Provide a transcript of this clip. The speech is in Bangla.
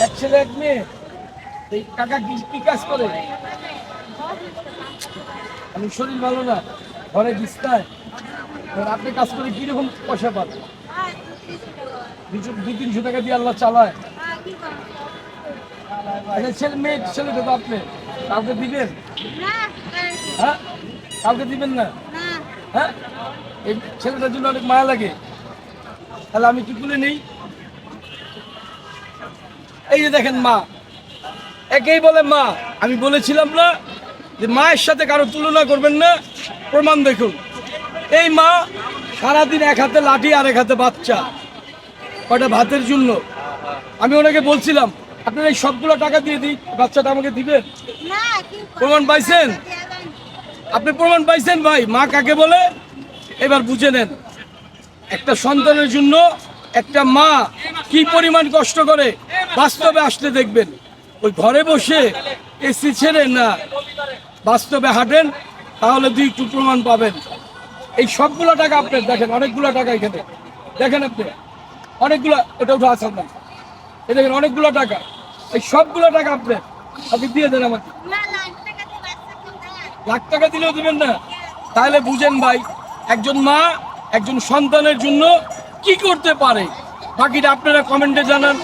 এক ছেলে এক মেয়ে। এই কাকা কি কি কাজ করে? আমি শরীর ভালো না, ঘরে বিস্তায়। আপনি কাজ করে কিরকম পয়সা পান? 200-300 টাকা দিয়ে আল্লাহ চালায়। আচ্ছা, ছেলে মেয়ে ছেলেটা তো আপনি কাউকে দিবেন? হ্যাঁ, কাউকে দিবেন না? হ্যাঁ, এই ছেলেটার জন্য অনেক মায়া লাগে। তাহলে আমি কি তুলে নেই? এই যে দেখেন মা, একেই বলে মা। আমি বলেছিলাম না যে মায়ের সাথে কারো তুলনা করবেন না? প্রমাণ দেখুন। এই মা সারাদিন এক হাতে লাঠি আর এক হাতে বাচ্চা, কয়টা ভাতের জন্য। আমি ওনাকে বলছিলাম আপনার এই সবগুলো টাকা দিয়ে দিই, বাচ্চাটা আমাকে দিবেন। প্রমাণ পাইছেন? আপনি প্রমাণ পাইছেন ভাই, মা কাকে বলে? এবার বুঝে নেন। একটা সন্তানের জন্য একটা মা কি পরিমাণ কষ্ট করে বাস্তবে আসলে দেখবেন। ওই ঘরে বসে এসি ছেড়ে না, বাস্তবে হাঁটেন, তাহলে দুই একটু প্রমাণ পাবেন। এই সবগুলো টাকা আপনার, দেখেন অনেকগুলো টাকা এখানে, দেখেন আপনি অনেকগুলো, এটা উঠে আসেন না, এই দেখেন অনেকগুলো টাকা। এই সবগুলো টাকা আপনার, আপনি দিয়ে দেন আমাকে। লাখ টাকা দিলেও দিবেন না? তাহলে বুঝেন ভাই, একজন মা একজন সন্তানের জন্য কি করতে পারে। বাকিটা আপনারা কমেন্টে জানান।